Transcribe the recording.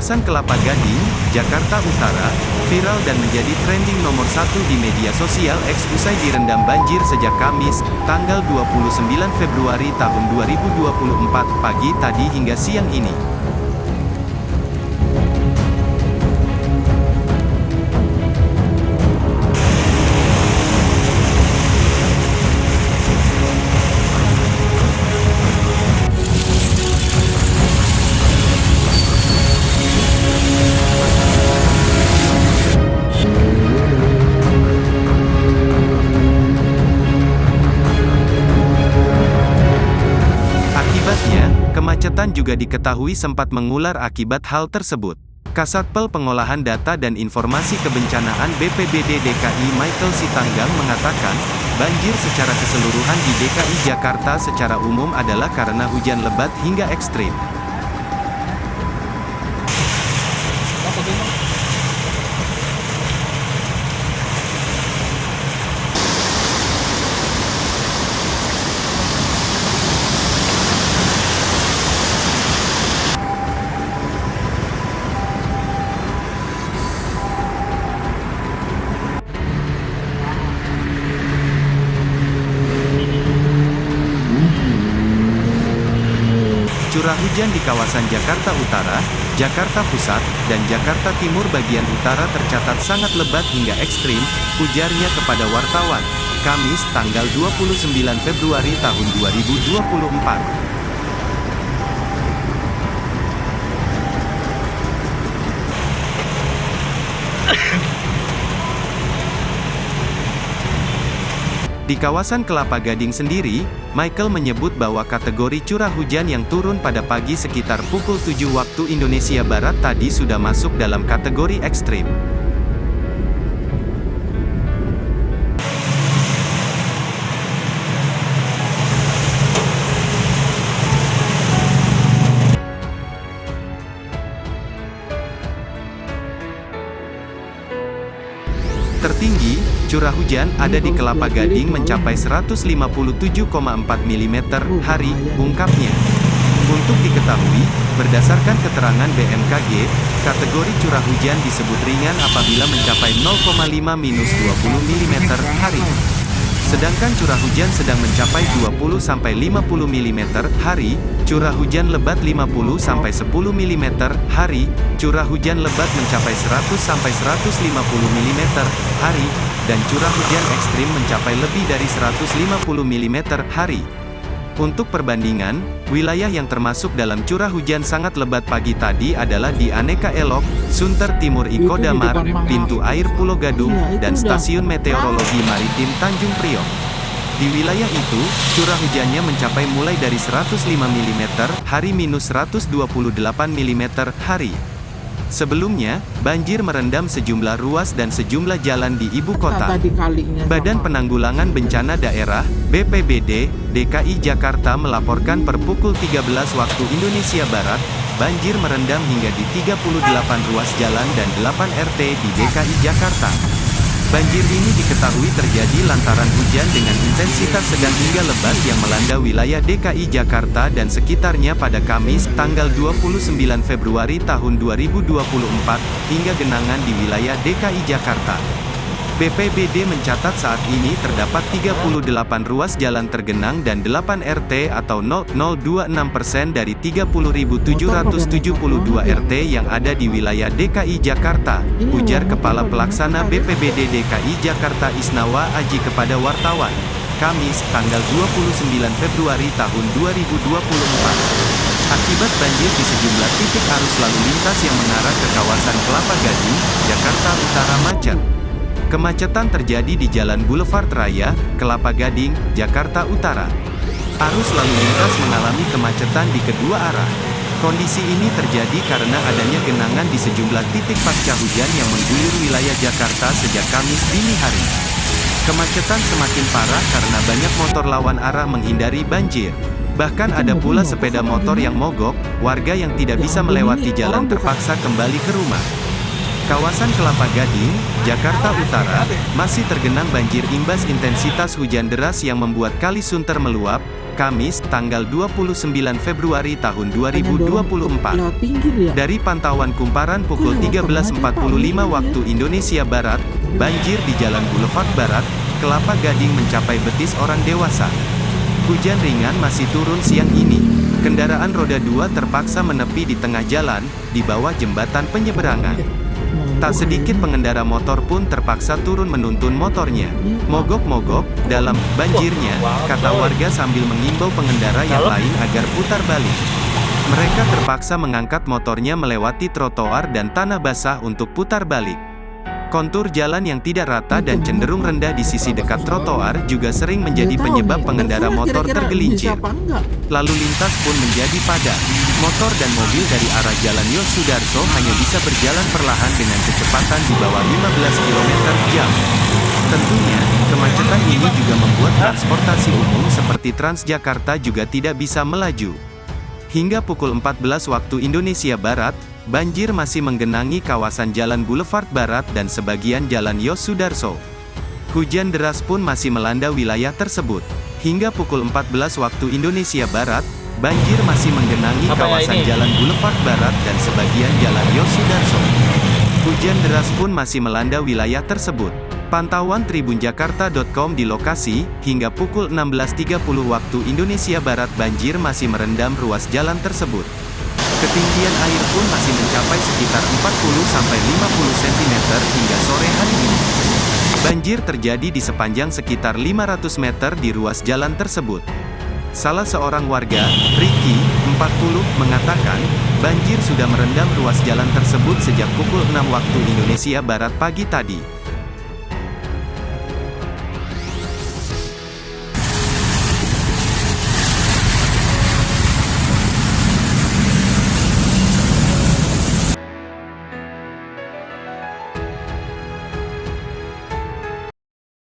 kawasan Kelapa Gading, Jakarta Utara, viral dan menjadi trending nomor 1 di media sosial X usai direndam banjir sejak Kamis, tanggal 29 Februari tahun 2024 pagi tadi hingga siang ini. Kemacetan juga diketahui sempat mengular akibat hal tersebut. Kasatpel Pengolahan Data dan Informasi Kebencanaan BPBD DKI Michael Sitanggang mengatakan, banjir secara keseluruhan di DKI Jakarta secara umum adalah karena hujan lebat hingga ekstrim. Curah hujan di kawasan Jakarta Utara, Jakarta Pusat, dan Jakarta Timur bagian utara tercatat sangat lebat hingga ekstrim, ujarnya kepada wartawan, Kamis, tanggal 29 Februari tahun 2024. Di kawasan Kelapa Gading sendiri, Michael menyebut bahwa kategori curah hujan yang turun pada pagi sekitar pukul 7 waktu Indonesia Barat tadi sudah masuk dalam kategori ekstrim. Tertinggi, curah hujan ada di Kelapa Gading mencapai 157,4 mm hari, ungkapnya. Untuk diketahui, berdasarkan keterangan BMKG, kategori curah hujan disebut ringan apabila mencapai 0,5–20 mm hari. Sedangkan curah hujan sedang mencapai 20–50 mm hari, curah hujan lebat 50–10 mm hari, curah hujan lebat mencapai 100–150 mm hari, dan curah hujan ekstrim mencapai lebih dari 150 mm hari. Untuk perbandingan, wilayah yang termasuk dalam curah hujan sangat lebat pagi tadi adalah di Aneka Elok, Sunter Timur Iko Damar, Pintu Air Pulau Gadung, dan Stasiun Meteorologi Maritim Tanjung Priok. Di wilayah itu, curah hujannya mencapai mulai dari 105 mm hari minus 128 mm hari. Sebelumnya, banjir merendam sejumlah ruas dan sejumlah jalan di ibu kota. Badan Penanggulangan Bencana Daerah, BPBD, DKI Jakarta melaporkan per pukul 13 waktu Indonesia Barat, banjir merendam hingga di 38 ruas jalan dan 8 RT di DKI Jakarta. Banjir ini diketahui terjadi lantaran hujan dengan intensitas sedang hingga lebat yang melanda wilayah DKI Jakarta dan sekitarnya pada Kamis, tanggal 29 Februari tahun 2024, hingga genangan di wilayah DKI Jakarta. BPBD mencatat saat ini terdapat 38 ruas jalan tergenang dan 8 RT atau 0,026% dari 30.772 RT yang ada di wilayah DKI Jakarta, ujar Kepala Pelaksana BPBD DKI Jakarta Isnawa Aji kepada wartawan, Kamis, tanggal 29 Februari tahun 2024. Akibat banjir di sejumlah titik arus lalu lintas yang mengarah ke kawasan Kelapa Gading, Jakarta Utara macet. Kemacetan terjadi di Jalan Boulevard Raya, Kelapa Gading, Jakarta Utara. Arus lalu lintas mengalami kemacetan di kedua arah. Kondisi ini terjadi karena adanya genangan di sejumlah titik pasca hujan yang mengguyur wilayah Jakarta sejak Kamis dini hari. Kemacetan semakin parah karena banyak motor lawan arah menghindari banjir. Bahkan ada pula sepeda motor yang mogok, warga yang tidak bisa melewati jalan terpaksa kembali ke rumah. Kawasan Kelapa Gading, Jakarta Utara, masih tergenang banjir imbas intensitas hujan deras yang membuat Kali Sunter meluap, Kamis, tanggal 29 Februari tahun 2024. Dari pantauan kumparan pukul 13.45 waktu Indonesia Barat, banjir di Jalan Boulevard Barat, Kelapa Gading mencapai betis orang dewasa. Hujan ringan masih turun siang ini. Kendaraan roda 2 terpaksa menepi di tengah jalan, di bawah jembatan penyeberangan. Tak sedikit pengendara motor pun terpaksa turun menuntun motornya. Mogok-mogok, dalam banjirnya, kata warga sambil mengimbau pengendara yang lain agar putar balik. Mereka terpaksa mengangkat motornya melewati trotoar dan tanah basah untuk putar balik. Kontur jalan yang tidak rata dan cenderung rendah di sisi dekat trotoar juga sering menjadi penyebab pengendara motor tergelincir. Lalu lintas pun menjadi padat. Motor dan mobil dari arah Jalan Yosudarso hanya bisa berjalan perlahan dengan kecepatan di bawah 15 km/jam. Tentunya, kemacetan ini juga membuat transportasi umum seperti Transjakarta juga tidak bisa melaju. Hingga pukul 14 waktu Indonesia Barat, banjir masih menggenangi kawasan Jalan Boulevard Barat dan sebagian Jalan Yosudarso. Hujan deras pun masih melanda wilayah tersebut. Hingga pukul 14 waktu Indonesia Barat, banjir masih menggenangi kawasan Jalan Boulevard Barat dan sebagian Jalan Yosudarso. Hujan deras pun masih melanda wilayah tersebut. Pantauan tribunjakarta.com di lokasi, hingga pukul 16.30 waktu Indonesia Barat banjir masih merendam ruas jalan tersebut. Ketinggian air pun masih mencapai sekitar 40-50 cm hingga sore hari ini. Banjir terjadi di sepanjang sekitar 500 meter di ruas jalan tersebut. Salah seorang warga, Ricky, 40, mengatakan, banjir sudah merendam ruas jalan tersebut sejak pukul 6 waktu Indonesia Barat pagi tadi.